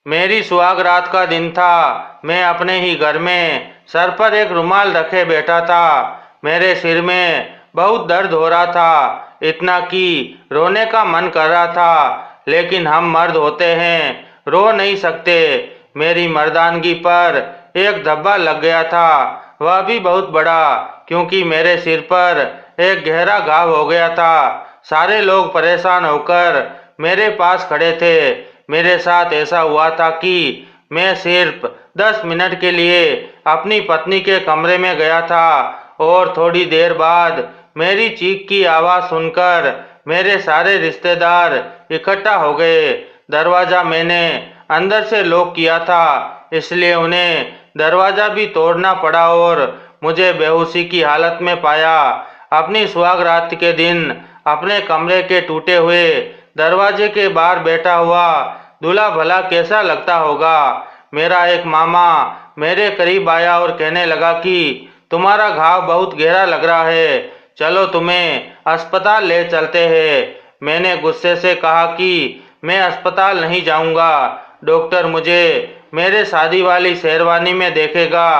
मेरी सुहाग रात का दिन था। मैं अपने ही घर में सर पर एक रुमाल रखे बैठा था। मेरे सिर में बहुत दर्द हो रहा था, इतना कि रोने का मन कर रहा था, लेकिन हम मर्द होते हैं, रो नहीं सकते। मेरी मर्दानगी पर एक धब्बा लग गया था, वह भी बहुत बड़ा, क्योंकि मेरे सिर पर एक गहरा घाव हो गया था। सारे लोग परेशान होकर मेरे पास खड़े थे। मेरे साथ ऐसा हुआ था कि मैं सिर्फ 10 मिनट के लिए अपनी पत्नी के कमरे में गया था, और थोड़ी देर बाद मेरी चीख की आवाज़ सुनकर मेरे सारे रिश्तेदार इकट्ठा हो गए। दरवाज़ा मैंने अंदर से लॉक किया था, इसलिए उन्हें दरवाज़ा भी तोड़ना पड़ा और मुझे बेहोशी की हालत में पाया। अपनी सुहाग रात के दिन अपने कमरे के टूटे हुए दरवाजे के बाहर बैठा हुआ दूल्हा भला कैसा लगता होगा। मेरा एक मामा मेरे करीब आया और कहने लगा कि तुम्हारा घाव बहुत गहरा लग रहा है, चलो तुम्हें अस्पताल ले चलते हैं। मैंने गुस्से से कहा कि मैं अस्पताल नहीं जाऊंगा। डॉक्टर मुझे मेरे शादी वाली शेरवानी में देखेगा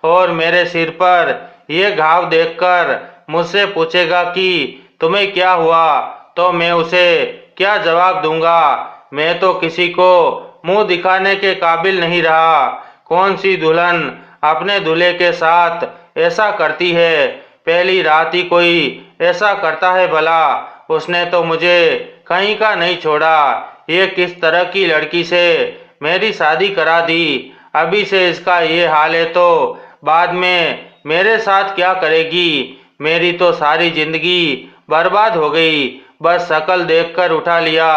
और मेरे सिर पर यह घाव देखकर मुझसे पूछेगा कि तुम्हें क्या हुआ, तो मैं उसे क्या जवाब दूंगा। मैं तो किसी को मुंह दिखाने के काबिल नहीं रहा। कौन सी दुल्हन अपने दूल्हे के साथ ऐसा करती है? पहली रात ही कोई ऐसा करता है भला? उसने तो मुझे कहीं का नहीं छोड़ा। ये किस तरह की लड़की से मेरी शादी करा दी? अभी से इसका ये हाल है तो बाद में मेरे साथ क्या करेगी? मेरी तो सारी जिंदगी बर्बाद हो गई। बस शक्ल देखकर उठा लिया,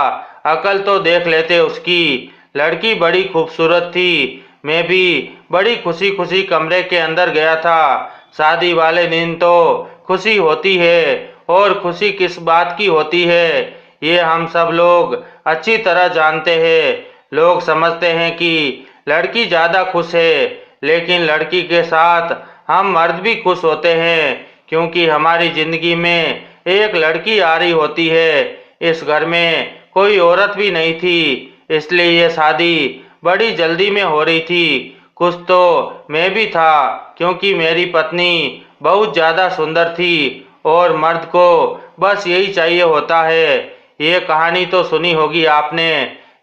अकल तो देख लेते उसकी। लड़की बड़ी खूबसूरत थी। मैं भी बड़ी खुशी खुशी कमरे के अंदर गया था। शादी वाले दिन तो खुशी होती है, और खुशी किस बात की होती है ये हम सब लोग अच्छी तरह जानते हैं। लोग समझते हैं कि लड़की ज़्यादा खुश है, लेकिन लड़की के साथ हम मर्द भी खुश होते हैं, क्योंकि हमारी जिंदगी में एक लड़की आ रही होती है। इस घर में कोई औरत भी नहीं थी, इसलिए ये शादी बड़ी जल्दी में हो रही थी। कुछ तो मैं भी था, क्योंकि मेरी पत्नी बहुत ज़्यादा सुंदर थी, और मर्द को बस यही चाहिए होता है। ये कहानी तो सुनी होगी आपने।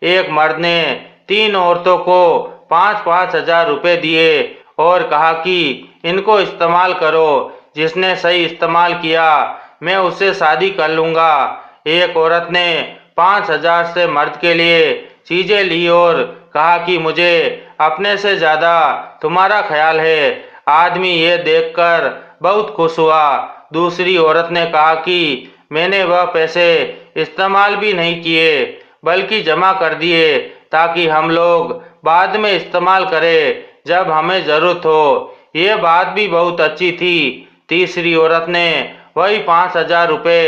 एक मर्द ने 3 औरतों को 5-5 हज़ार रुपये दिए और कहा कि इनको इस्तेमाल करो, जिसने सही इस्तेमाल किया मैं उससे शादी कर लूँगा। एक औरत ने 5 हज़ार से मर्द के लिए चीज़ें ली और कहा कि मुझे अपने से ज़्यादा तुम्हारा ख्याल है। आदमी ये देखकर बहुत खुश हुआ। दूसरी औरत ने कहा कि मैंने वह पैसे इस्तेमाल भी नहीं किए, बल्कि जमा कर दिए, ताकि हम लोग बाद में इस्तेमाल करें जब हमें ज़रूरत हो। ये बात भी बहुत अच्छी थी। तीसरी औरत ने वही 5 हज़ार रुपये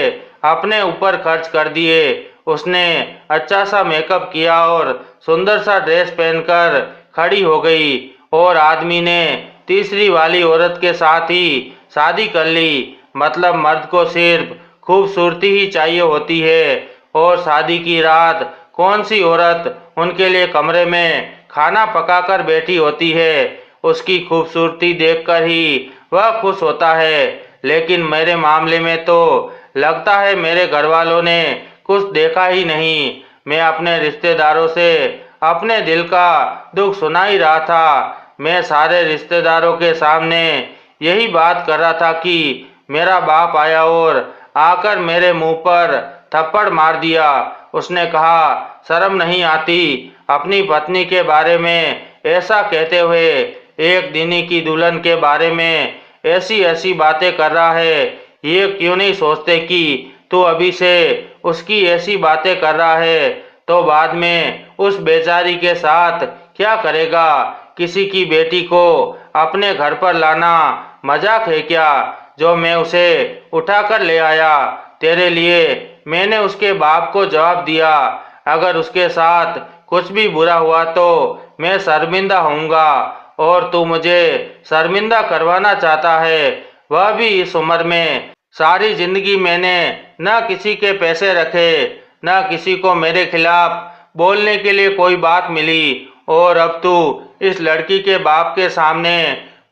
अपने ऊपर खर्च कर दिए। उसने अच्छा सा मेकअप किया और सुंदर सा ड्रेस पहनकर खड़ी हो गई, और आदमी ने तीसरी वाली औरत के साथ ही शादी कर ली। मतलब मर्द को सिर्फ खूबसूरती ही चाहिए होती है, और शादी की रात कौन सी औरत उनके लिए कमरे में खाना पकाकर बैठी होती है? उसकी खूबसूरती देखकर ही वह खुश होता है। लेकिन मेरे मामले में तो लगता है मेरे घर वालों ने कुछ देखा ही नहीं। मैं अपने रिश्तेदारों से अपने दिल का दुख सुना ही रहा था। मैं सारे रिश्तेदारों के सामने यही बात कर रहा था कि मेरा बाप आया और आकर मेरे मुंह पर थप्पड़ मार दिया। उसने कहा, शर्म नहीं आती अपनी पत्नी के बारे में ऐसा कहते हुए? एक दिनी की दुल्हन के बारे में ऐसी ऐसी बातें कर रहा है। ये क्यों नहीं सोचते कि तू अभी से उसकी ऐसी बातें कर रहा है तो बाद में उस बेचारी के साथ क्या करेगा? किसी की बेटी को अपने घर पर लाना मजाक है क्या? जो मैं उसे उठाकर ले आया तेरे लिए, मैंने उसके बाप को जवाब दिया। अगर उसके साथ कुछ भी बुरा हुआ तो मैं शर्मिंदा होऊंगा, और तू मुझे शर्मिंदा करवाना चाहता है, वह भी इस उम्र में। सारी जिंदगी मैंने न किसी के पैसे रखे, न किसी को मेरे खिलाफ बोलने के लिए कोई बात मिली, और अब तू इस लड़की के बाप के सामने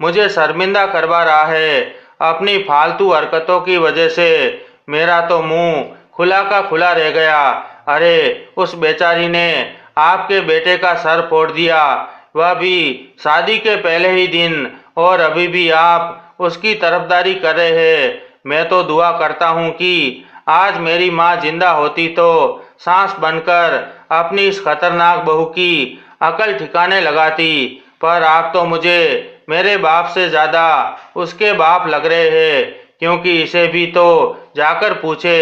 मुझे शर्मिंदा करवा रहा है। अपनी फालतू हरकतों की वजह से मेरा तो मुंह खुला का खुला रह गया। अरे उस बेचारी ने आपके बेटे का सर फोड़ दिया, वह भी शादी के पहले ही दिन, और अभी भी आप उसकी तरफदारी कर रहे हैं। मैं तो दुआ करता हूँ कि आज मेरी माँ जिंदा होती तो सांस बनकर अपनी इस खतरनाक बहू की अकल ठिकाने लगाती, पर आप तो मुझे मेरे बाप से ज्यादा उसके बाप लग रहे हैं, क्योंकि इसे भी तो जाकर पूछे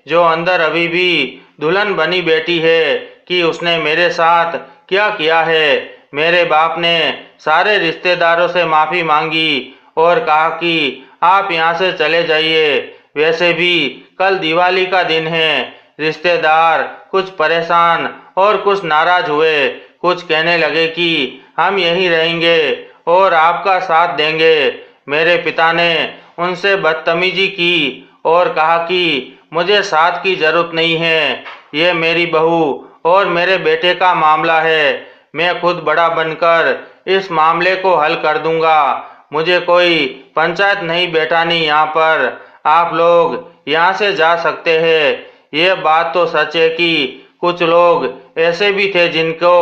जो अंदर अभी भी दुल्हन बनी बैठी है कि उसने मेरे साथ क्या किया है। मेरे बाप ने सारे रिश्तेदारों से माफी मांगी और कहा कि आप यहाँ से चले जाइए। वैसे भी कल दिवाली का दिन है। रिश्तेदार कुछ परेशान और कुछ नाराज हुए, कुछ कहने लगे कि हम यहीं रहेंगे और आपका साथ देंगे। मेरे पिता ने उनसे बदतमीजी की और कहा कि मुझे साथ की जरूरत नहीं है, ये मेरी बहू और मेरे बेटे का मामला है। मैं खुद बड़ा बनकर इस मामले को हल कर दूंगा। मुझे कोई पंचायत नहीं बैठानी यहाँ पर। आप लोग यहाँ से जा सकते हैं। ये बात तो सच है कि कुछ लोग ऐसे भी थे जिनको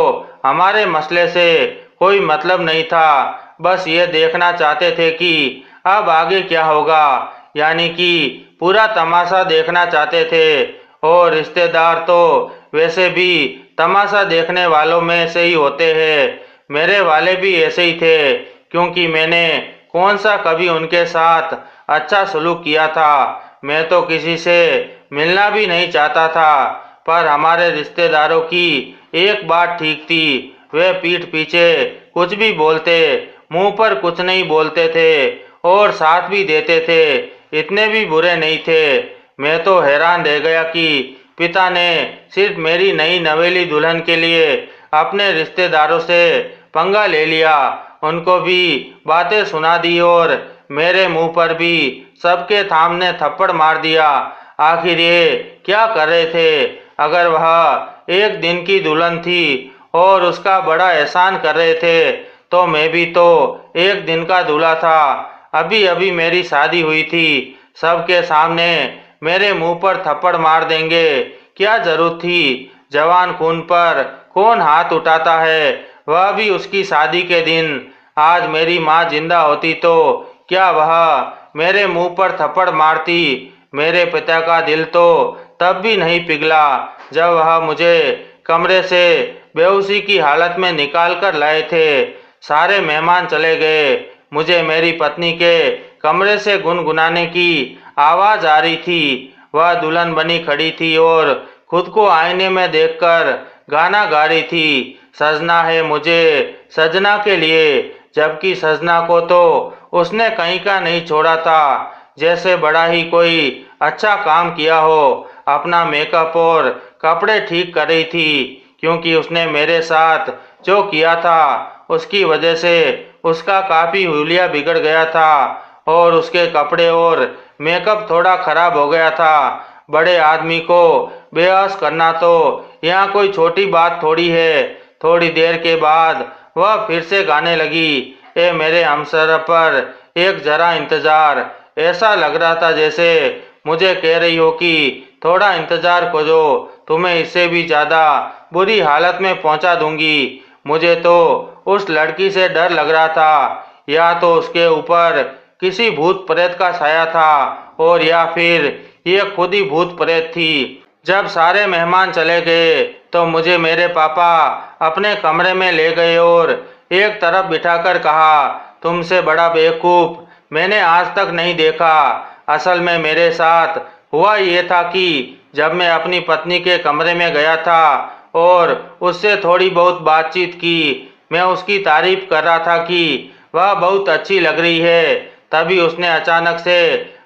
हमारे मसले से कोई मतलब नहीं था, बस ये देखना चाहते थे कि अब आगे क्या होगा, यानी कि पूरा तमाशा देखना चाहते थे। और रिश्तेदार तो वैसे भी तमाशा देखने वालों में से ही होते हैं। मेरे वाले भी ऐसे ही थे, क्योंकि मैंने कौन सा कभी उनके साथ अच्छा सलूक किया था। मैं तो किसी से मिलना भी नहीं चाहता था, पर हमारे रिश्तेदारों की एक बात ठीक थी, वे पीठ पीछे कुछ भी बोलते, मुंह पर कुछ नहीं बोलते थे और साथ भी देते थे। इतने भी बुरे नहीं थे। मैं तो हैरान रह गया कि पिता ने सिर्फ मेरी नई नवेली दुल्हन के लिए अपने रिश्तेदारों से पंगा ले लिया, उनको भी बातें सुना दी और मेरे मुंह पर भी सबके सामने थप्पड़ मार दिया। आखिर ये क्या कर रहे थे? अगर वह एक दिन की दुल्हन थी और उसका बड़ा एहसान कर रहे थे, तो मैं भी तो एक दिन का दूल्हा था। अभी अभी मेरी शादी हुई थी, सबके सामने मेरे मुंह पर थप्पड़ मार देंगे, क्या जरूरत थी? जवान खून पर कौन हाथ उठाता है, वह भी उसकी शादी के दिन। आज मेरी माँ जिंदा होती तो क्या वह मेरे मुंह पर थप्पड़ मारती? मेरे पिता का दिल तो तब भी नहीं पिघला जब वह मुझे कमरे से बेहोशी की हालत में निकाल कर लाए थे। सारे मेहमान चले गए। मुझे मेरी पत्नी के कमरे से गुनगुनाने की आवाज आ रही थी। वह दुल्हन बनी खड़ी थी और खुद को आईने में देखकर गाना गा रही थी, सजना है मुझे सजना के लिए, जबकि सजना को तो उसने कहीं का नहीं छोड़ा था। जैसे बड़ा ही कोई अच्छा काम किया हो। अपना मेकअप और कपड़े ठीक कर रही थी, क्योंकि उसने मेरे साथ जो किया था उसकी वजह से उसका काफी हुलिया बिगड़ गया था और उसके कपड़े और मेकअप थोड़ा खराब हो गया था। बड़े आदमी को बेहोश करना तो यहाँ कोई छोटी बात थोड़ी है। थोड़ी देर के बाद वह फिर से गाने लगी, ए मेरे हमसफर पर एक जरा इंतजार। ऐसा लग रहा था जैसे मुझे कह रही हो कि थोड़ा इंतजार करो, तुम्हें इससे भी ज्यादा बुरी हालत में पहुंचा दूंगी। मुझे तो उस लड़की से डर लग रहा था, या तो उसके ऊपर किसी भूत प्रेत का साया था और या फिर ये खुद ही भूत प्रेत थी। जब सारे मेहमान चले गए तो मुझे मेरे पापा अपने कमरे में ले गए और एक तरफ बिठाकर कहा, तुमसे बड़ा बेवकूफ मैंने आज तक नहीं देखा। असल में मेरे साथ हुआ ये था कि जब मैं अपनी पत्नी के कमरे में गया था और उससे थोड़ी बहुत बातचीत की, मैं उसकी तारीफ कर रहा था कि वह बहुत अच्छी लग रही है, तभी उसने अचानक से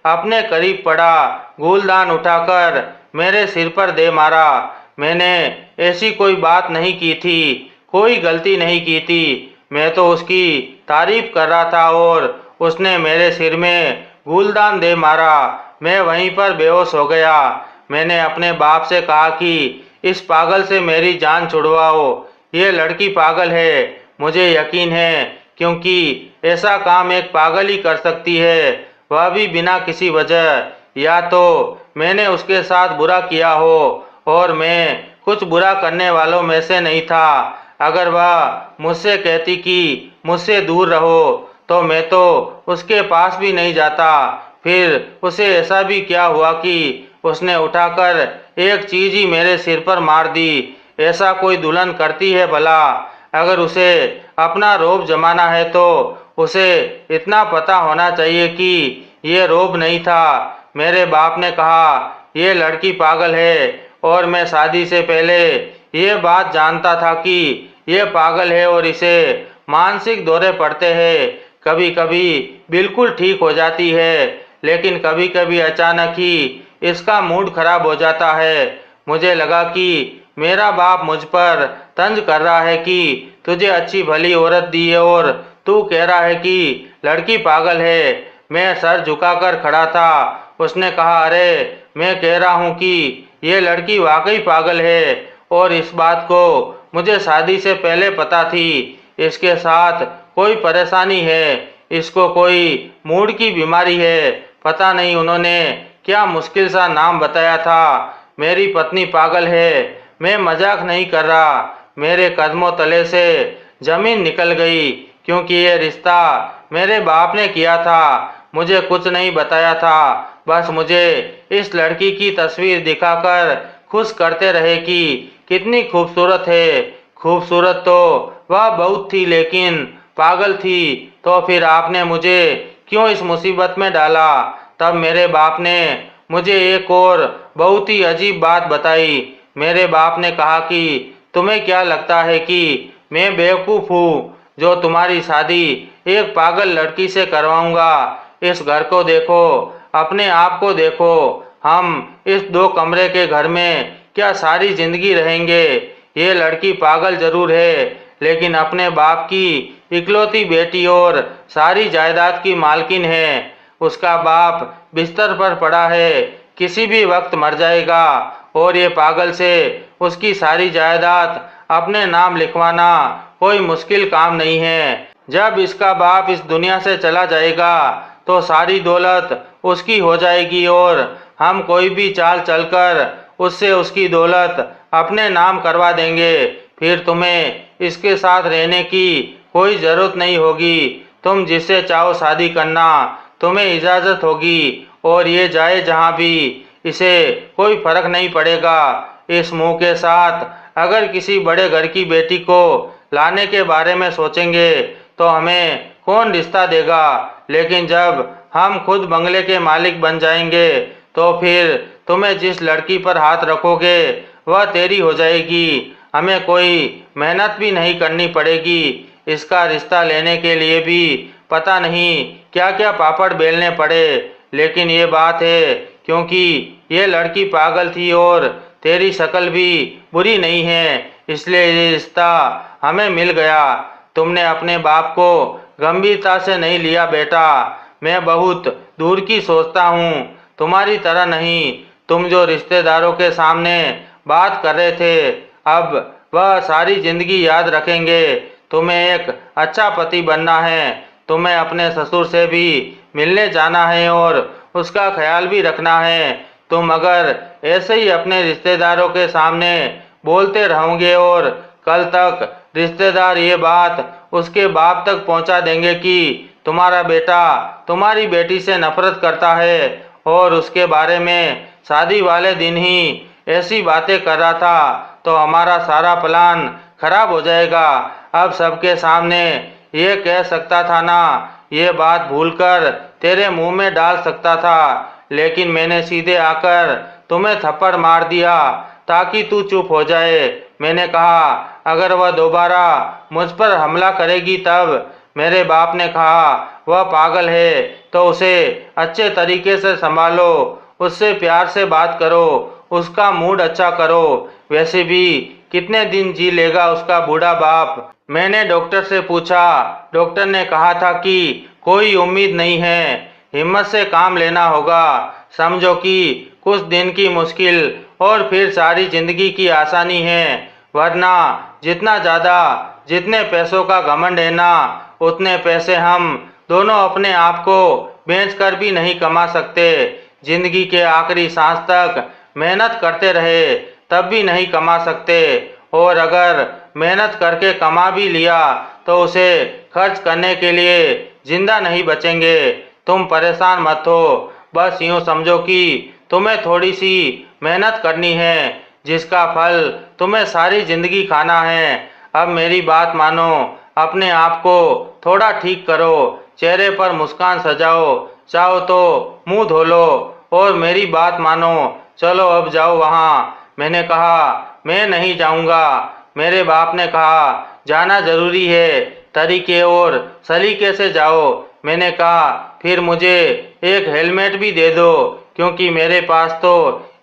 अपने करीब पड़ा गुलदान उठाकर मेरे सिर पर दे मारा। मैंने ऐसी कोई बात नहीं की थी, कोई गलती नहीं की थी। मैं तो उसकी तारीफ कर रहा था और उसने मेरे सिर में गुलदान दे मारा। मैं वहीं पर बेहोश हो गया। मैंने अपने बाप से कहा कि इस पागल से मेरी जान छुड़वाओ। ये लड़की पागल है, मुझे यकीन है, क्योंकि ऐसा काम एक पागल ही कर सकती है, वह भी बिना किसी वजह। या तो मैंने उसके साथ बुरा किया हो और मैं कुछ बुरा करने वालों में से नहीं था। अगर वह मुझसे कहती कि मुझसे दूर रहो, तो मैं तो उसके पास भी नहीं जाता। फिर उसे ऐसा भी क्या हुआ कि उसने उठाकर एक चीज ही मेरे सिर पर मार दी। ऐसा कोई दुल्हन करती है भला? अगर उसे अपना रौब जमाना है तो उसे इतना पता होना चाहिए कि ये रौब नहीं था। मेरे बाप ने कहा ये लड़की पागल है, और मैं शादी से पहले ये बात जानता था कि ये पागल है और इसे मानसिक दौरे पड़ते हैं। कभी कभी बिल्कुल ठीक हो जाती है, लेकिन कभी कभी अचानक ही इसका मूड खराब हो जाता है। मुझे लगा कि मेरा बाप मुझ पर तंज कर रहा है कि तुझे अच्छी भली औरत दी है और तू कह रहा है कि लड़की पागल है। मैं सर झुकाकर खड़ा था। उसने कहा, अरे मैं कह रहा हूँ कि ये लड़की वाकई पागल है, और इस बात को मुझे शादी से पहले पता थी। इसके साथ कोई परेशानी है, इसको कोई मूड की बीमारी है। पता नहीं उन्होंने क्या मुश्किल सा नाम बताया था। मेरी पत्नी पागल है, मैं मजाक नहीं कर रहा। मेरे कदमों तले से जमीन निकल गई, क्योंकि ये रिश्ता मेरे बाप ने किया था। मुझे कुछ नहीं बताया था, बस मुझे इस लड़की की तस्वीर दिखाकर खुश करते रहे कि कितनी खूबसूरत है। खूबसूरत तो वह बहुत थी, लेकिन पागल थी। तो फिर आपने मुझे क्यों इस मुसीबत में डाला? तब मेरे बाप ने मुझे एक और बहुत ही अजीब बात बताई। मेरे बाप ने कहा कि तुम्हें क्या लगता है कि मैं बेवकूफ़ हूँ जो तुम्हारी शादी एक पागल लड़की से करवाऊंगा? इस घर को देखो, अपने आप को देखो। हम इस 2 कमरे के घर में क्या सारी जिंदगी रहेंगे? ये लड़की पागल जरूर है, लेकिन अपने बाप की इकलौती बेटी और सारी जायदाद की मालकिन है। उसका बाप बिस्तर पर पड़ा है, किसी भी वक्त मर जाएगा, और ये पागल से उसकी सारी जायदाद अपने नाम लिखवाना कोई मुश्किल काम नहीं है। जब इसका बाप इस दुनिया से चला जाएगा तो सारी दौलत उसकी हो जाएगी, और हम कोई भी चाल चलकर उससे उसकी दौलत अपने नाम करवा देंगे। फिर तुम्हें इसके साथ रहने की कोई ज़रूरत नहीं होगी। तुम जिससे चाहो शादी करना, तुम्हें इजाज़त होगी, और ये जाए जहाँ भी, इसे कोई फर्क नहीं पड़ेगा। इस मुंह के साथ अगर किसी बड़े घर की बेटी को लाने के बारे में सोचेंगे तो हमें कौन रिश्ता देगा? लेकिन जब हम खुद बंगले के मालिक बन जाएंगे तो फिर तुम्हें जिस लड़की पर हाथ रखोगे वह तेरी हो जाएगी। हमें कोई मेहनत भी नहीं करनी पड़ेगी। इसका रिश्ता लेने के लिए भी पता नहीं क्या क्या पापड़ बेलने पड़े। लेकिन ये बात है, क्योंकि ये लड़की पागल थी और तेरी शक्ल भी बुरी नहीं है, इसलिए ये रिश्ता हमें मिल गया। तुमने अपने बाप को गंभीरता से नहीं लिया बेटा। मैं बहुत दूर की सोचता हूँ, तुम्हारी तरह नहीं। तुम जो रिश्तेदारों के सामने बात कर रहे थे, अब वह सारी जिंदगी याद रखेंगे। तुम्हें एक अच्छा पति बनना है, तुम्हें अपने ससुर से भी मिलने जाना है और उसका ख्याल भी रखना है। तुम अगर ऐसे ही अपने रिश्तेदारों के सामने बोलते रहोगे और कल तक रिश्तेदार ये बात उसके बाप तक पहुंचा देंगे कि तुम्हारा बेटा तुम्हारी बेटी से नफरत करता है और उसके बारे में शादी वाले दिन ही ऐसी बातें कर रहा था, तो हमारा सारा प्लान खराब हो जाएगा। अब सबके सामने ये कह सकता था ना, ये बात भूलकर तेरे मुंह में डाल सकता था, लेकिन मैंने सीधे आकर तुम्हें थप्पड़ मार दिया ताकि तू चुप हो जाए। मैंने कहा अगर वह दोबारा मुझ पर हमला करेगी तब। मेरे बाप ने कहा वह पागल है तो उसे अच्छे तरीके से संभालो, उससे प्यार से बात करो, उसका मूड अच्छा करो। वैसे भी कितने दिन जी लेगा उसका बूढ़ा बाप? मैंने डॉक्टर से पूछा। डॉक्टर ने कहा था कि कोई उम्मीद नहीं है, हिम्मत से काम लेना होगा। समझो कि कुछ दिन की मुश्किल और फिर सारी जिंदगी की आसानी है, वरना जितना ज़्यादा जितने पैसों का घमंड है ना, उतने पैसे हम दोनों अपने आप को बेचकर भी नहीं कमा सकते। जिंदगी के आखिरी सांस तक मेहनत करते रहे तब भी नहीं कमा सकते, और अगर मेहनत करके कमा भी लिया तो उसे खर्च करने के लिए जिंदा नहीं बचेंगे। तुम परेशान मत हो, बस यूँ समझो कि तुम्हें थोड़ी सी मेहनत करनी है, जिसका फल तुम्हें सारी जिंदगी खाना है। अब मेरी बात मानो, अपने आप को थोड़ा ठीक करो, चेहरे पर मुस्कान सजाओ, चाहो तो मुंह धो लो और मेरी बात मानो, चलो अब जाओ वहाँ। मैंने कहा, मैं नहीं जाऊँगा। मेरे बाप ने कहा, जाना जरूरी है, तरीके और सलीके से जाओ। मैंने कहा, फिर मुझे एक हेलमेट भी दे दो, क्योंकि मेरे पास तो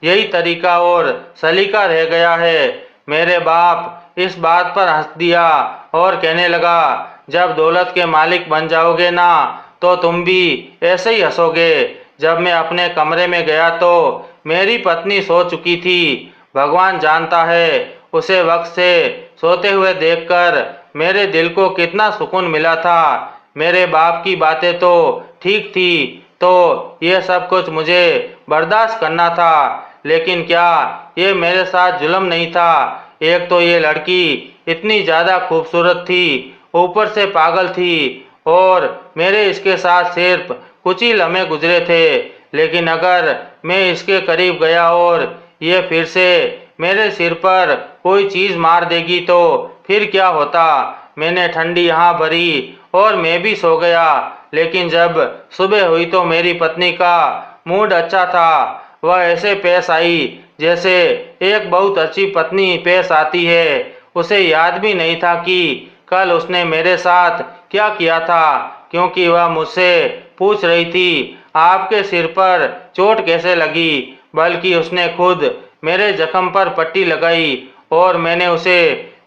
यही तरीका और सलीका रह गया है। मेरे बाप इस बात पर हंस दिया और कहने लगा, जब दौलत के मालिक बन जाओगे ना, तो तुम भी ऐसे ही हंसोगे। जब मैं अपने कमरे में गया तो मेरी पत्नी सो चुकी थी। भगवान जानता है उसे वक्त से सोते हुए देखकर मेरे दिल को कितना सुकून मिला था। मेरे बाप की बातें तो ठीक थी, तो ये सब कुछ मुझे बर्दाश्त करना था, लेकिन क्या ये मेरे साथ जुल्म नहीं था? एक तो ये लड़की इतनी ज़्यादा खूबसूरत थी, ऊपर से पागल थी, और मेरे इसके साथ सिर्फ कुछ ही लम्हे गुजरे थे। लेकिन अगर मैं इसके करीब गया और ये फिर से मेरे सिर पर कोई चीज़ मार देगी तो फिर क्या होता? मैंने ठंडी यहाँ भरी और मैं भी सो गया। लेकिन जब सुबह हुई तो मेरी पत्नी का मूड अच्छा था। वह ऐसे पेश आई जैसे एक बहुत अच्छी पत्नी पेश आती है। उसे याद भी नहीं था कि कल उसने मेरे साथ क्या किया था, क्योंकि वह मुझसे पूछ रही थी, आपके सिर पर चोट कैसे लगी? बल्कि उसने खुद मेरे जख्म पर पट्टी लगाई और मैंने उसे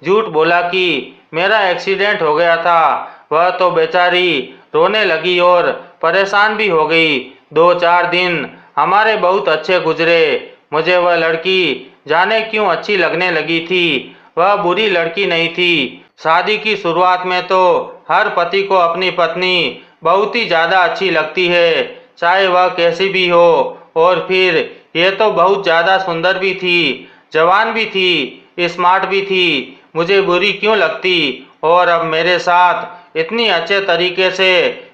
झूठ बोला कि मेरा एक्सीडेंट हो गया था। वह तो बेचारी रोने लगी और परेशान भी हो गई। 2-4 दिन हमारे बहुत अच्छे गुजरे। मुझे वह लड़की जाने क्यों अच्छी लगने लगी थी। वह बुरी लड़की नहीं थी। शादी की शुरुआत में तो हर पति को अपनी पत्नी बहुत ही ज़्यादा अच्छी लगती है, चाहे वह कैसी भी हो। और फिर ये तो बहुत ज़्यादा सुंदर भी थी, जवान भी थी, स्मार्ट भी थी। मुझे बुरी क्यों लगती? और अब मेरे साथ इतनी अच्छे तरीके से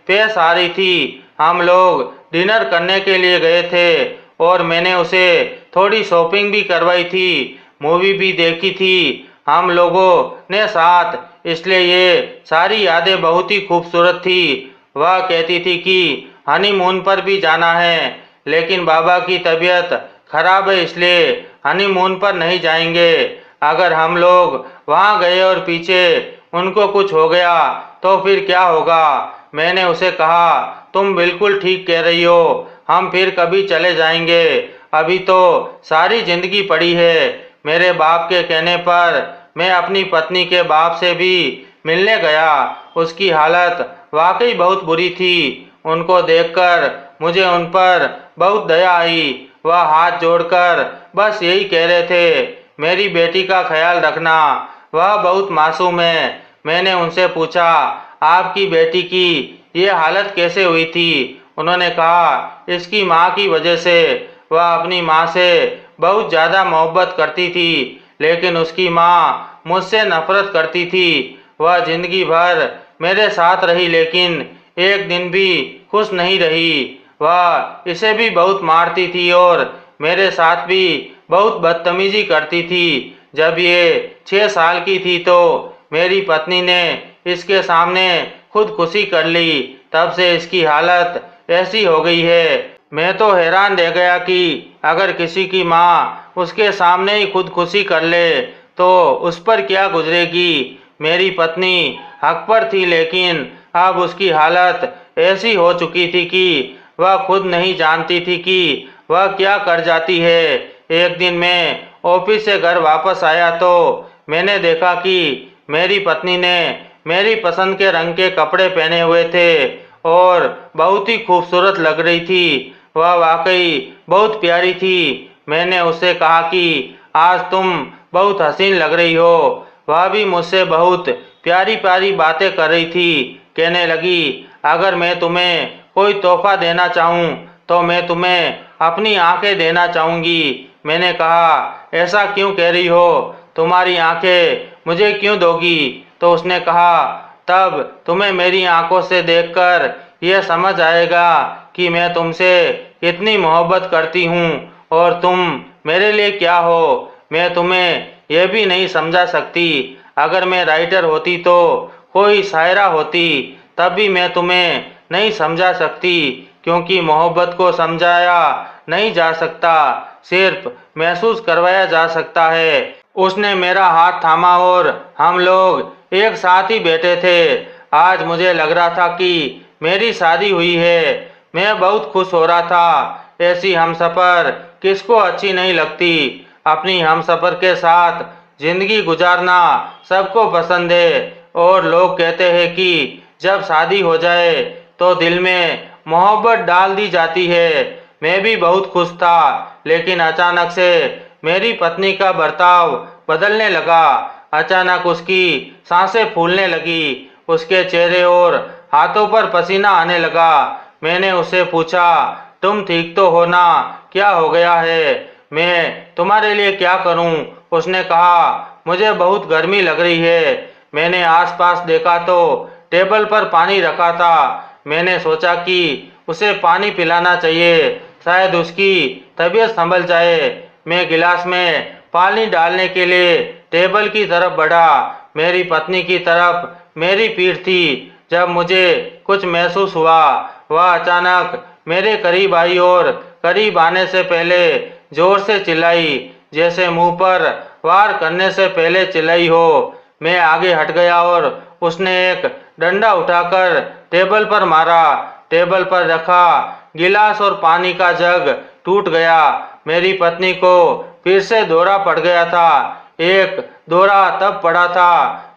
पेश आ रही थी। हम लोग डिनर करने के लिए गए थे और मैंने उसे थोड़ी शॉपिंग भी करवाई थी, मूवी भी देखी थी हम लोगों ने साथ, इसलिए ये सारी यादें बहुत ही खूबसूरत थी। वह कहती थी कि हनीमून पर भी जाना है, लेकिन बाबा की तबीयत खराब है, इसलिए हनीमून पर नहीं जाएंगे। अगर हम लोग वहाँ गए और पीछे उनको कुछ हो गया तो फिर क्या होगा? मैंने उसे कहा, तुम बिल्कुल ठीक कह रही हो, हम फिर कभी चले जाएंगे, अभी तो सारी जिंदगी पड़ी है। मेरे बाप के कहने पर मैं अपनी पत्नी के बाप से भी मिलने गया। उसकी हालत वाकई बहुत बुरी थी। उनको देखकर मुझे उन पर बहुत दया आई। वह हाथ जोड़कर बस यही कह रहे थे, मेरी बेटी का ख्याल रखना, वह बहुत मासूम है। मैंने उनसे पूछा, आपकी बेटी की ये हालत कैसे हुई थी? उन्होंने कहा, इसकी माँ की वजह से। वह अपनी माँ से बहुत ज़्यादा मोहब्बत करती थी, लेकिन उसकी माँ मुझसे नफरत करती थी। वह जिंदगी भर मेरे साथ रही, लेकिन एक दिन भी खुश नहीं रही। वह इसे भी बहुत मारती थी और मेरे साथ भी बहुत बदतमीजी करती थी। जब ये 6 साल की थी तो मेरी पत्नी ने इसके सामने खुदकुशी कर ली। तब से इसकी हालत ऐसी हो गई है। मैं तो हैरान रह गया कि अगर किसी की माँ उसके सामने ही खुदकुशी कर ले तो उस पर क्या गुजरेगी। मेरी पत्नी हक पर थी, लेकिन अब उसकी हालत ऐसी हो चुकी थी कि वह खुद नहीं जानती थी कि वह क्या कर जाती है। एक दिन मैं ऑफिस से घर वापस आया तो मैंने देखा कि मेरी पत्नी ने मेरी पसंद के रंग के कपड़े पहने हुए थे और बहुत ही खूबसूरत लग रही थी। वह वाकई बहुत प्यारी थी। मैंने उससे कहा कि आज तुम बहुत हसीन लग रही हो। वह भी मुझसे बहुत प्यारी प्यारी बातें कर रही थी। कहने लगी, अगर मैं तुम्हें कोई तोहफा देना चाहूँ तो मैं तुम्हें अपनी आंखें देना चाहूँगी। मैंने कहा, ऐसा क्यों कह रही हो, तुम्हारी आंखें मुझे क्यों दोगी? तो उसने कहा, तब तुम्हें मेरी आंखों से देखकर यह समझ आएगा कि मैं तुमसे कितनी मोहब्बत करती हूँ और तुम मेरे लिए क्या हो। मैं तुम्हें यह भी नहीं समझा सकती। अगर मैं राइटर होती तो कोई शायरा होती, तब भी मैं तुम्हें नहीं समझा सकती, क्योंकि मोहब्बत को समझाया नहीं जा सकता, सिर्फ महसूस करवाया जा सकता है। उसने मेरा हाथ थामा और हम लोग एक साथ ही बैठे थे। आज मुझे लग रहा था कि मेरी शादी हुई है। मैं बहुत खुश हो रहा था। ऐसी हमसफर किसको अच्छी नहीं लगती। अपनी हमसफर के साथ जिंदगी गुजारना सबको पसंद है। और लोग कहते हैं कि जब शादी हो जाए तो दिल में मोहब्बत डाल दी जाती है। मैं भी बहुत खुश था, लेकिन अचानक से मेरी पत्नी का बर्ताव बदलने लगा। अचानक उसकी सांसें फूलने लगी, उसके चेहरे और हाथों पर पसीना आने लगा। मैंने उससे पूछा, तुम ठीक तो हो ना? क्या हो गया है? मैं तुम्हारे लिए क्या करूं? उसने कहा, मुझे बहुत गर्मी लग रही है। मैंने आसपास देखा तो टेबल पर पानी रखा था। मैंने सोचा कि उसे पानी पिलाना चाहिए, शायद उसकी तबीयत संभल जाए। मैं गिलास में पानी डालने के लिए टेबल की तरफ बढ़ा। मेरी पत्नी की तरफ मेरी पीठ थी। जब मुझे कुछ महसूस हुआ, वह अचानक मेरे करीब आई और करीब आने से पहले जोर से चिल्लाई, जैसे मुंह पर वार करने से पहले चिल्लाई हो। मैं आगे हट गया और उसने एक डंडा उठाकर टेबल पर मारा। टेबल पर रखा गिलास और पानी का जग टूट गया। मेरी पत्नी को फिर से दौरा पड़ गया था। एक दौरा तब पड़ा था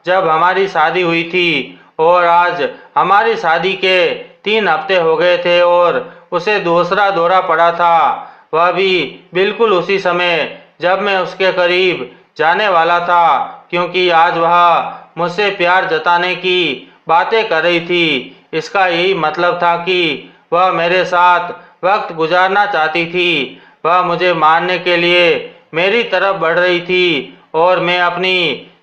जब हमारी शादी हुई थी, और आज हमारी शादी के 3 हफ्ते हो गए थे और उसे दूसरा दौरा पड़ा था। वह भी बिल्कुल उसी समय जब मैं उसके करीब जाने वाला था, क्योंकि आज वह मुझसे प्यार जताने की बातें कर रही थी। इसका यही मतलब था कि वह मेरे साथ वक्त गुजारना चाहती थी। वह मुझे मारने के लिए मेरी तरफ बढ़ रही थी और मैं अपनी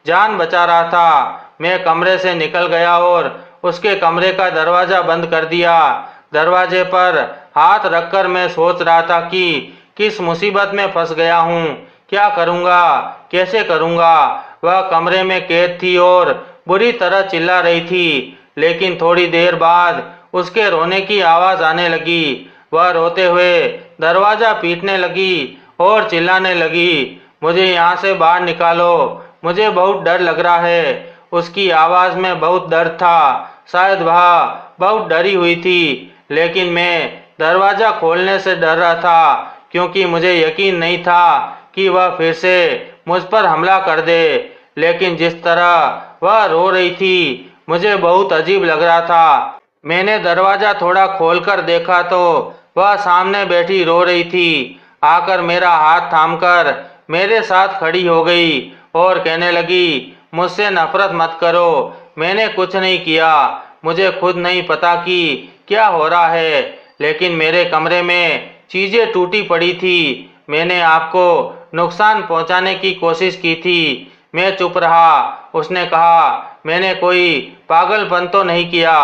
जान बचा रहा था। मैं कमरे से निकल गया और उसके कमरे का दरवाजा बंद कर दिया। दरवाजे पर हाथ रखकर मैं सोच रहा था कि किस मुसीबत में फंस गया हूँ, क्या करूँगा, कैसे करूँगा। वह कमरे में कैद थी और बुरी तरह चिल्ला रही थी, लेकिन थोड़ी देर बाद उसके रोने की आवाज़ आने लगी। वह रोते हुए दरवाज़ा पीटने लगी और चिल्लाने लगी, मुझे यहाँ से बाहर निकालो, मुझे बहुत डर लग रहा है। उसकी आवाज़ में बहुत दर्द था। शायद वह बहुत डरी हुई थी, लेकिन मैं दरवाज़ा खोलने से डर रहा था, क्योंकि मुझे यकीन नहीं था कि वह फिर से मुझ पर हमला कर दे। लेकिन जिस तरह वह रो रही थी, मुझे बहुत अजीब लग रहा था। मैंने दरवाज़ा थोड़ा खोलकर देखा तो वह सामने बैठी रो रही थी। आकर मेरा हाथ थामकर मेरे साथ खड़ी हो गई और कहने लगी, मुझसे नफरत मत करो, मैंने कुछ नहीं किया। मुझे खुद नहीं पता कि क्या हो रहा है, लेकिन मेरे कमरे में चीज़ें टूटी पड़ी थी। मैंने आपको नुकसान पहुंचाने की कोशिश की थी। मैं चुप रहा। उसने कहा, मैंने कोई पागलपन तो नहीं किया।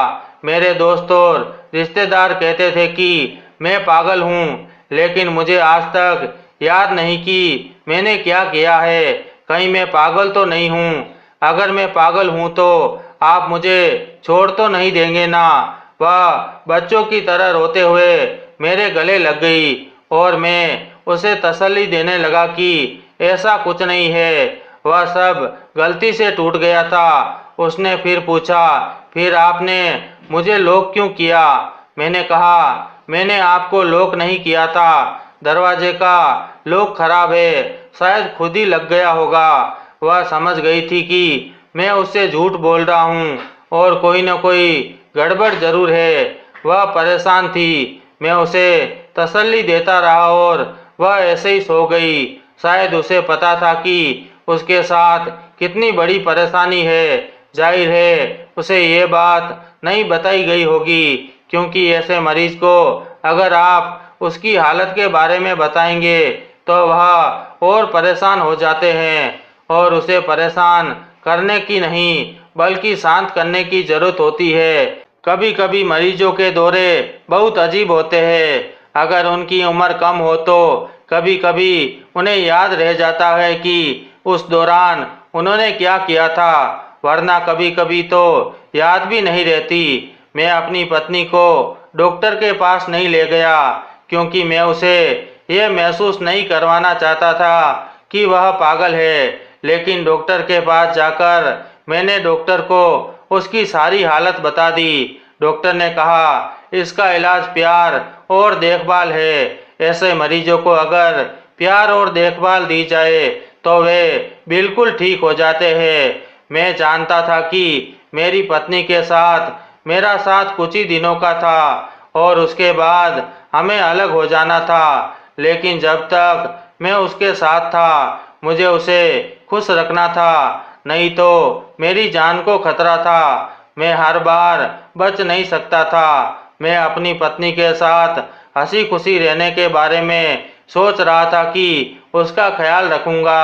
मेरे दोस्त और रिश्तेदार कहते थे कि मैं पागल हूँ, लेकिन मुझे आज तक याद नहीं कि मैंने क्या किया है। कहीं मैं पागल तो नहीं हूँ? अगर मैं पागल हूँ तो आप मुझे छोड़ तो नहीं देंगे ना? वह बच्चों की तरह रोते हुए मेरे गले लग गई और मैं उसे तसल्ली देने लगा कि ऐसा कुछ नहीं है, वह सब गलती से टूट गया था। उसने फिर पूछा, फिर आपने मुझे लॉक क्यों किया? मैंने कहा, मैंने आपको लॉक नहीं किया था, दरवाजे का लॉक खराब है, शायद खुद ही लग गया होगा। वह समझ गई थी कि मैं उससे झूठ बोल रहा हूँ और कोई न कोई गड़बड़ जरूर है। वह परेशान थी। मैं उसे तसल्ली देता रहा और वह ऐसे ही सो गई। शायद उसे पता था कि उसके साथ कितनी बड़ी परेशानी है। जाहिर है उसे ये बात नहीं बताई गई होगी, क्योंकि ऐसे मरीज को अगर आप उसकी हालत के बारे में बताएंगे तो वह और परेशान हो जाते हैं, और उसे परेशान करने की नहीं बल्कि शांत करने की जरूरत होती है। कभी कभी मरीजों के दौरे बहुत अजीब होते हैं। अगर उनकी उम्र कम हो तो कभी कभी उन्हें याद रह जाता है कि उस दौरान उन्होंने क्या किया था, वरना कभी कभी तो याद भी नहीं रहती। मैं अपनी पत्नी को डॉक्टर के पास नहीं ले गया, क्योंकि मैं उसे यह महसूस नहीं करवाना चाहता था कि वह पागल है। लेकिन डॉक्टर के पास जाकर मैंने डॉक्टर को उसकी सारी हालत बता दी। डॉक्टर ने कहा, इसका इलाज प्यार और देखभाल है। ऐसे मरीजों को अगर प्यार और देखभाल दी जाए तो वे बिल्कुल ठीक हो जाते हैं। मैं जानता था कि मेरी पत्नी के साथ मेरा साथ कुछ ही दिनों का था और उसके बाद हमें अलग हो जाना था, लेकिन जब तक मैं उसके साथ था मुझे उसे खुश रखना था, नहीं तो मेरी जान को खतरा था। मैं हर बार बच नहीं सकता था। मैं अपनी पत्नी के साथ हंसी खुशी रहने के बारे में सोच रहा था कि उसका ख्याल रखूंगा।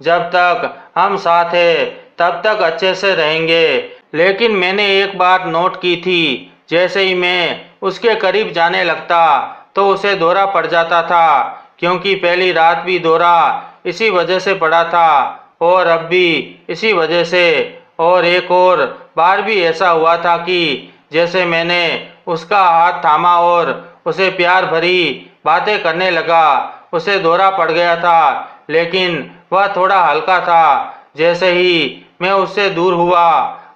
जब तक हम साथ हैं तब तक अच्छे से रहेंगे। लेकिन मैंने एक बात नोट की थी, जैसे ही मैं उसके करीब जाने लगता तो उसे दौरा पड़ जाता था, क्योंकि पहली रात भी दौरा इसी वजह से पड़ा था और अब भी इसी वजह से। और एक और बार भी ऐसा हुआ था कि जैसे मैंने उसका हाथ थामा और उसे प्यार भरी बातें करने लगा, उसे दौरा पड़ गया था, लेकिन वह थोड़ा हल्का था। जैसे ही मैं उससे दूर हुआ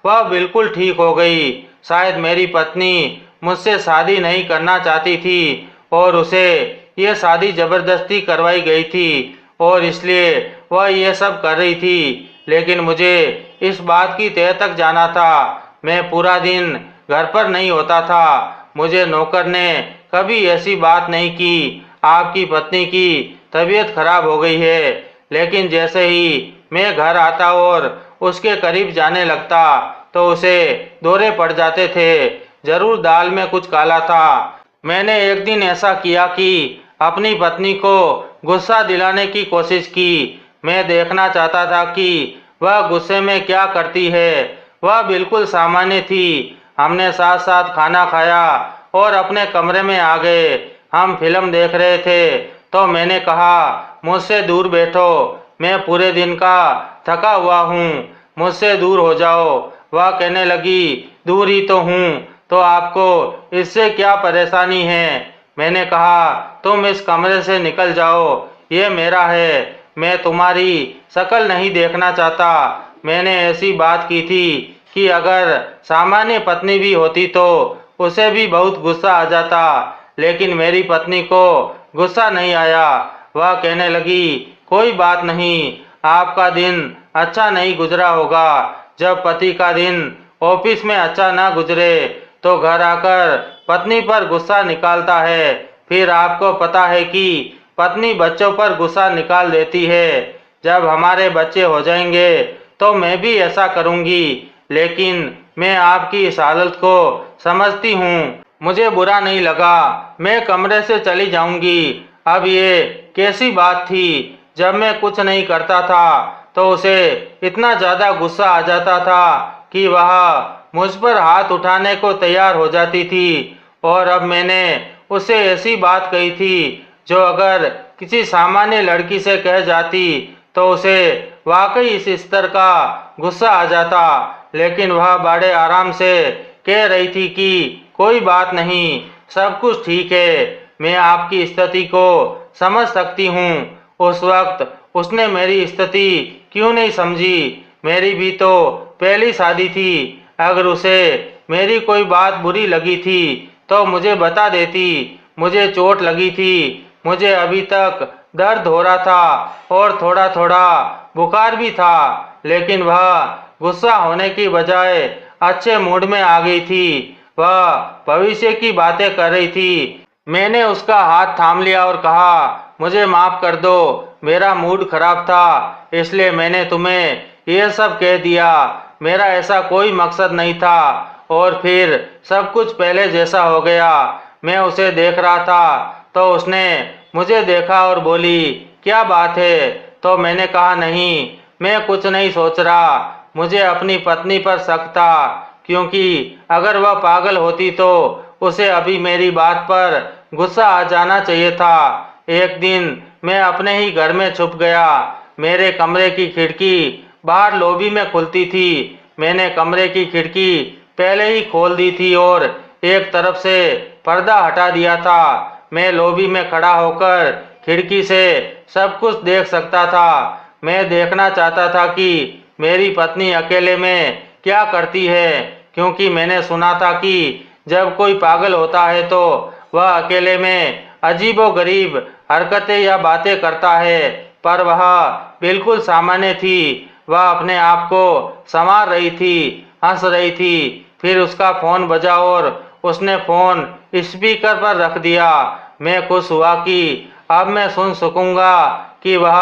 वह बिल्कुल ठीक हो गई। शायद मेरी पत्नी मुझसे शादी नहीं करना चाहती थी और उसे यह शादी जबरदस्ती करवाई गई थी और इसलिए वह यह सब कर रही थी। लेकिन मुझे इस बात की तह तक जाना था। मैं पूरा दिन घर पर नहीं होता था। मुझे नौकर ने कभी ऐसी बात नहीं की, आपकी पत्नी की तबीयत खराब हो गई है। लेकिन जैसे ही मैं घर आता और उसके करीब जाने लगता तो उसे दौरे पड़ जाते थे। जरूर दाल में कुछ काला था। मैंने एक दिन ऐसा किया कि अपनी पत्नी को गुस्सा दिलाने की कोशिश की। मैं देखना चाहता था कि वह गुस्से में क्या करती है। वह बिल्कुल सामान्य थी। हमने साथ साथ खाना खाया और अपने कमरे में आ गए। हम फिल्म देख रहे थे तो मैंने कहा, मुझसे दूर बैठो, मैं पूरे दिन का थका हुआ हूँ, मुझसे दूर हो जाओ। वह कहने लगी, दूर ही तो हूँ, तो आपको इससे क्या परेशानी है। मैंने कहा, तुम इस कमरे से निकल जाओ, ये मेरा है, मैं तुम्हारी शक्ल नहीं देखना चाहता। मैंने ऐसी बात की थी कि अगर सामान्य पत्नी भी होती तो उसे भी बहुत गुस्सा आ जाता, लेकिन मेरी पत्नी को गुस्सा नहीं आया। वह कहने लगी, कोई बात नहीं, आपका दिन अच्छा नहीं गुजरा होगा। जब पति का दिन ऑफिस में अच्छा ना गुजरे तो घर आकर पत्नी पर गुस्सा निकालता है। फिर आपको पता है कि पत्नी बच्चों पर गुस्सा निकाल देती है। जब हमारे बच्चे हो जाएंगे तो मैं भी ऐसा करूंगी। लेकिन मैं आपकी इस हालत को समझती हूँ, मुझे बुरा नहीं लगा, मैं कमरे से चली जाऊंगी। अब ये कैसी बात थी, जब मैं कुछ नहीं करता था तो उसे इतना ज़्यादा गुस्सा आ जाता था कि वह मुझ पर हाथ उठाने को तैयार हो जाती थी। और अब मैंने उसे ऐसी बात कही थी जो अगर किसी सामान्य लड़की से कह जाती तो उसे वाकई इस स्तर का गुस्सा आ जाता। लेकिन वह बड़े आराम से कह रही थी कि कोई बात नहीं, सब कुछ ठीक है, मैं आपकी स्थिति को समझ सकती हूँ। उस वक्त उसने मेरी स्थिति क्यों नहीं समझी। मेरी भी तो पहली शादी थी। अगर उसे मेरी कोई बात बुरी लगी थी तो मुझे बता देती। मुझे चोट लगी थी, मुझे अभी तक दर्द हो रहा था और थोड़ा थोड़ा बुखार भी था, लेकिन वह गुस्सा होने की बजाय अच्छे मूड में आ गई थी। वह भविष्य की बातें कर रही थी। मैंने उसका हाथ थाम लिया और कहा, मुझे माफ कर दो, मेरा मूड खराब था, इसलिए मैंने तुम्हें ये सब कह दिया। मेरा ऐसा कोई मकसद नहीं था और फिर सब कुछ पहले जैसा हो गया। मैं उसे देख रहा था तो उसने मुझे देखा और बोली, क्या बात है? तो मैंने कहा, नहीं, मैं कुछ नहीं सोच रहा। मुझे अपनी पत्नी पर शक था, क्योंकि अगर वह पागल होती तो उसे अभी मेरी बात पर गुस्सा आ जाना चाहिए था। एक दिन मैं अपने ही घर में छुप गया। मेरे कमरे की खिड़की बाहर लॉबी में खुलती थी। मैंने कमरे की खिड़की पहले ही खोल दी थी और एक तरफ से पर्दा हटा दिया था। मैं लॉबी में खड़ा होकर खिड़की से सब कुछ देख सकता था। मैं देखना चाहता था कि मेरी पत्नी अकेले में क्या करती है, क्योंकि मैंने सुना था कि जब कोई पागल होता है तो वह अकेले में अजीबोगरीब हरकतें या बातें करता है, पर वह बिल्कुल सामान्य थी। वह अपने आप को संवार रही थी, हंस रही थी। फिर उसका फोन बजा और उसने फोन स्पीकर पर रख दिया। मैं खुश हुआ कि अब मैं सुन सकूंगा कि वह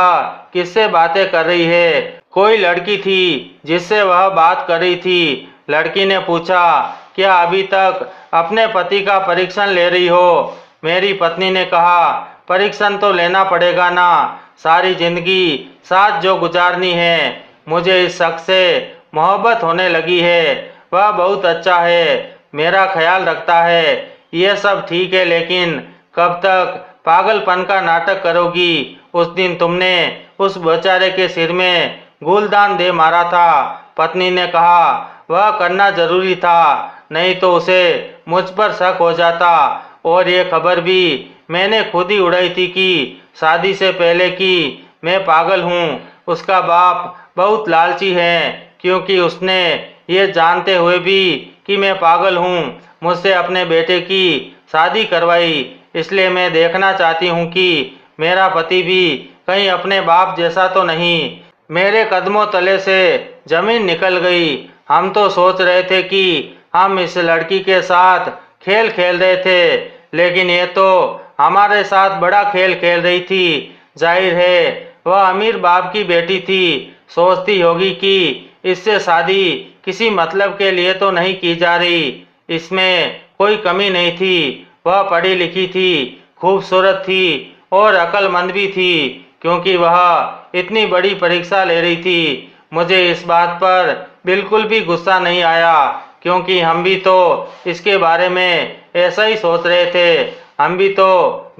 किससे बातें कर रही है। कोई लड़की थी जिससे वह बात कर रही थी। लड़की ने पूछा, क्या अभी तक अपने पति का परीक्षण ले रही हो? मेरी पत्नी ने कहा, परीक्षण तो लेना पड़ेगा ना, सारी जिंदगी साथ जो गुजारनी है। मुझे इस शख्स से मोहब्बत होने लगी है। वह बहुत अच्छा है, मेरा ख्याल रखता है। ये सब ठीक है, लेकिन कब तक पागलपन का नाटक करोगी? उस दिन तुमने उस बेचारे के सिर में गुलदान दे मारा था। पत्नी ने कहा, वह करना जरूरी था, नहीं तो उसे मुझ पर शक हो जाता। और ये खबर भी मैंने खुद ही उड़ाई थी कि शादी से पहले कि मैं पागल हूँ। उसका बाप बहुत लालची है, क्योंकि उसने ये जानते हुए भी कि मैं पागल हूँ मुझसे अपने बेटे की शादी करवाई। इसलिए मैं देखना चाहती हूँ कि मेरा पति भी कहीं अपने बाप जैसा तो नहीं। मेरे कदमों तले से जमीन निकल गई। हम तो सोच रहे थे कि हम इस लड़की के साथ खेल खेल रहे थे, लेकिन ये तो हमारे साथ बड़ा खेल खेल रही थी। जाहिर है वह अमीर बाप की बेटी थी। सोचती होगी कि इससे शादी किसी मतलब के लिए तो नहीं की जा रही। इसमें कोई कमी नहीं थी। वह पढ़ी लिखी थी, खूबसूरत थी और अक्लमंद भी थी, क्योंकि वह इतनी बड़ी परीक्षा ले रही थी। मुझे इस बात पर बिल्कुल भी गुस्सा नहीं आया, क्योंकि हम भी तो इसके बारे में ऐसा ही सोच रहे थे। हम भी तो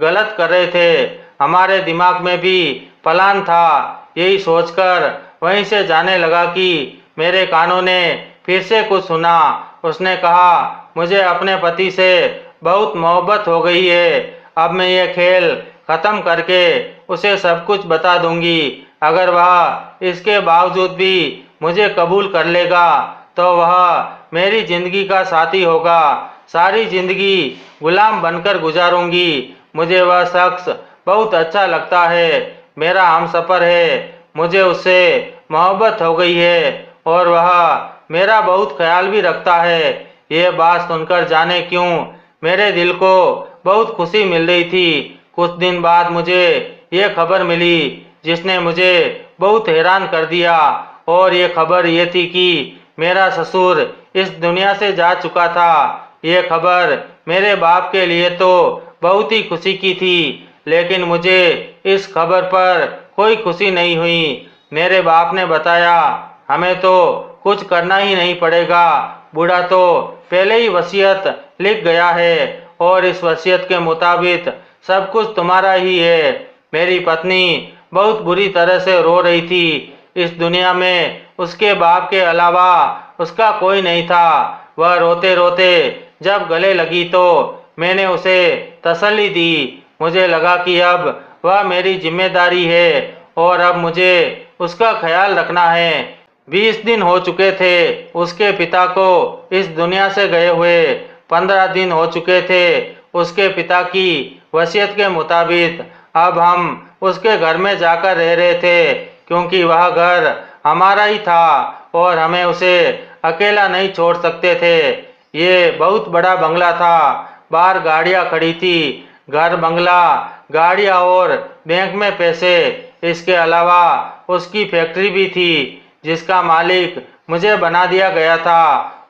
गलत कर रहे थे। हमारे दिमाग में भी प्लान था। यही सोचकर वहीं से जाने लगा कि मेरे कानों ने फिर से कुछ सुना। उसने कहा, मुझे अपने पति से बहुत मोहब्बत हो गई है। अब मैं ये खेल खत्म करके उसे सब कुछ बता दूंगी। अगर वह इसके बावजूद भी मुझे कबूल कर लेगा तो वह मेरी जिंदगी का साथी होगा। सारी जिंदगी गुलाम बनकर गुजारूंगी। मुझे वह शख्स बहुत अच्छा लगता है, मेरा हमसफर है। मुझे उससे मोहब्बत हो गई है और वह मेरा बहुत ख्याल भी रखता है। ये बात सुनकर जाने क्यों मेरे दिल को बहुत खुशी मिल रही थी। कुछ दिन बाद मुझे ये खबर मिली जिसने मुझे बहुत हैरान कर दिया, और ये खबर ये थी कि मेरा ससुर इस दुनिया से जा चुका था। ये खबर मेरे बाप के लिए तो बहुत ही खुशी की थी, लेकिन मुझे इस खबर पर कोई खुशी नहीं हुई। मेरे बाप ने बताया, हमें तो कुछ करना ही नहीं पड़ेगा। बूढ़ा तो पहले ही वसीयत लिख गया है और इस वसीयत के मुताबिक सब कुछ तुम्हारा ही है। मेरी पत्नी बहुत बुरी तरह से रो रही थी। इस दुनिया में उसके बाप के अलावा उसका कोई नहीं था। वह रोते रोते जब गले लगी तो मैंने उसे तसल्ली दी। मुझे लगा कि अब वह मेरी जिम्मेदारी है और अब मुझे उसका ख्याल रखना है। 20 दिन हो चुके थे उसके पिता को इस दुनिया से गए हुए। 15 दिन हो चुके थे उसके पिता की वसीयत के मुताबिक। अब हम उसके घर में जाकर रह रहे थे, क्योंकि वह घर हमारा ही था और हमें उसे अकेला नहीं छोड़ सकते थे। ये बहुत बड़ा बंगला था। बाहर गाड़ियां खड़ी थी। घर, बंगला, गाड़ियां और बैंक में पैसे। इसके अलावा उसकी फैक्ट्री भी थी, जिसका मालिक मुझे बना दिया गया था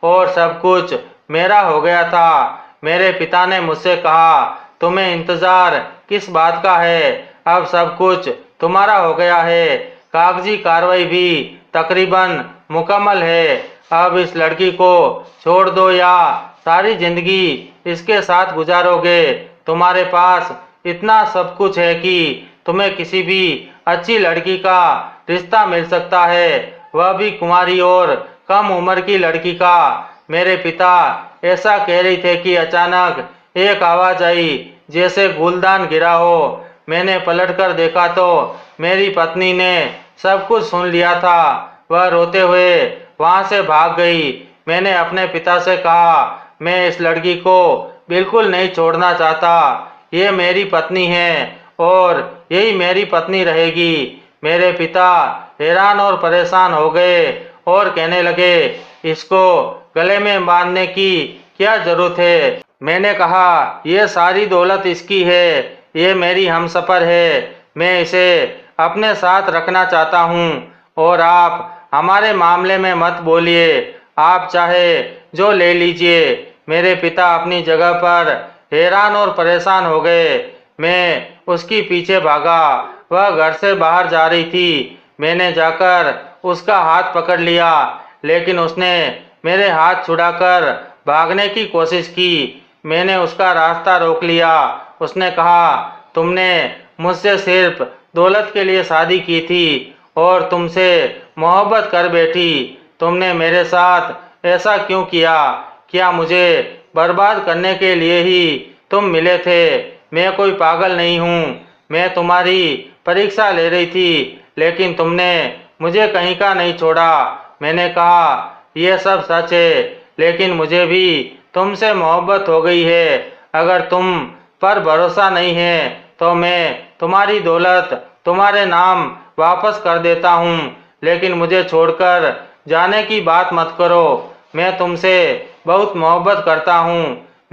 और सब कुछ मेरा हो गया था। मेरे पिता ने मुझसे कहा, तुम्हें इंतजार किस बात का है, अब सब कुछ तुम्हारा हो गया है। कागजी कार्रवाई भी तकरीबन मुकम्मल है। अब इस लड़की को छोड़ दो या सारी जिंदगी इसके साथ गुजारोगे। तुम्हारे पास इतना सब कुछ है कि तुम्हें किसी भी अच्छी लड़की का रिश्ता मिल सकता है, वह भी कुंवारी और कम उम्र की लड़की का। मेरे पिता ऐसा कह रहे थे कि अचानक एक आवाज आई जैसे गुलदान गिरा हो। मैंने पलटकर देखा तो मेरी पत्नी ने सब कुछ सुन लिया था। वह रोते हुए वहां से भाग गई। मैंने अपने पिता से कहा, मैं इस लड़की को बिल्कुल नहीं छोड़ना चाहता। ये मेरी पत्नी है और यही मेरी पत्नी रहेगी। मेरे पिता हैरान और परेशान हो गए और कहने लगे, इसको गले में बांधने की क्या जरूरत है। मैंने कहा, ये सारी दौलत इसकी है, ये मेरी हमसफर है, मैं इसे अपने साथ रखना चाहता हूँ और आप हमारे मामले में मत बोलिए, आप चाहे जो ले लीजिए। मेरे पिता अपनी जगह पर हैरान और परेशान हो गए। मैं उसकी पीछे भागा। वह घर से बाहर जा रही थी। मैंने जाकर उसका हाथ पकड़ लिया, लेकिन उसने मेरे हाथ छुड़ाकर भागने की कोशिश की। मैंने उसका रास्ता रोक लिया। उसने कहा, तुमने मुझसे सिर्फ दौलत के लिए शादी की थी और तुमसे मोहब्बत कर बैठी। तुमने मेरे साथ ऐसा क्यों किया? क्या मुझे बर्बाद करने के लिए ही तुम मिले थे? मैं कोई पागल नहीं हूँ। मैं तुम्हारी परीक्षा ले रही थी, लेकिन तुमने मुझे कहीं का नहीं छोड़ा। मैंने कहा, यह सब सच है, लेकिन मुझे भी तुमसे मोहब्बत हो गई है। अगर तुम पर भरोसा नहीं है तो मैं तुम्हारी दौलत तुम्हारे नाम वापस कर देता हूँ, लेकिन मुझे छोड़कर जाने की बात मत करो। मैं तुमसे बहुत मोहब्बत करता हूँ,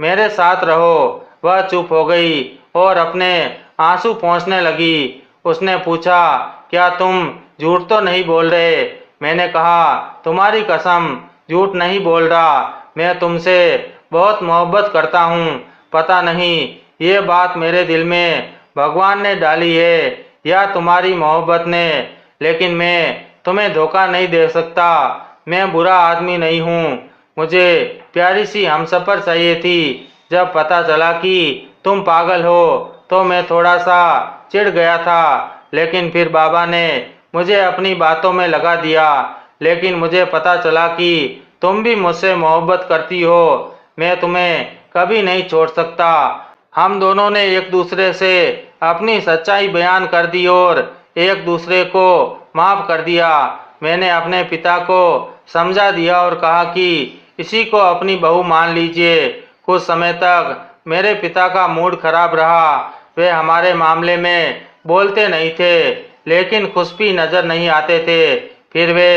मेरे साथ रहो। वह चुप हो गई और अपने आंसू पोंछने लगी। उसने पूछा, क्या तुम झूठ तो नहीं बोल रहे? मैंने कहा, तुम्हारी कसम झूठ नहीं बोल रहा, मैं तुमसे बहुत मोहब्बत करता हूँ। पता नहीं ये बात मेरे दिल में भगवान ने डाली है या तुम्हारी मोहब्बत ने, लेकिन मैं तुम्हें धोखा नहीं दे सकता। मैं बुरा आदमी नहीं हूँ। मुझे प्यारी सी हमसफर चाहिए थी। जब पता चला कि तुम पागल हो तो मैं थोड़ा सा चिढ़ गया था, लेकिन फिर बाबा ने मुझे अपनी बातों में लगा दिया। लेकिन मुझे पता चला कि तुम भी मुझसे मोहब्बत करती हो। मैं तुम्हें कभी नहीं छोड़ सकता। हम दोनों ने एक दूसरे से अपनी सच्चाई बयान कर दी और एक दूसरे को माफ कर दिया। मैंने अपने पिता को समझा दिया और कहा कि इसी को अपनी बहू मान लीजिए। कुछ समय तक मेरे पिता का मूड खराब रहा। वे हमारे मामले में बोलते नहीं थे, लेकिन खुश भी नजर नहीं आते थे। फिर वे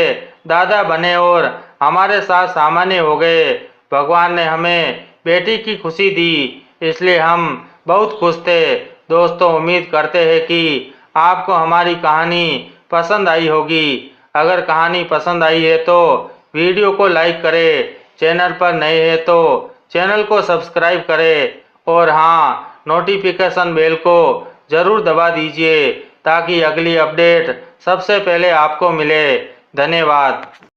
दादा बने और हमारे साथ सामान्य हो गए। भगवान ने हमें बेटी की खुशी दी, इसलिए हम बहुत खुश थे। दोस्तों, उम्मीद करते हैं कि आपको हमारी कहानी पसंद आई होगी। अगर कहानी पसंद आई है तो वीडियो को लाइक करें, चैनल पर नए हैं तो चैनल को सब्सक्राइब करें और हाँ, नोटिफिकेशन बेल को ज़रूर दबा दीजिए ताकि अगली अपडेट सबसे पहले आपको मिले। धन्यवाद।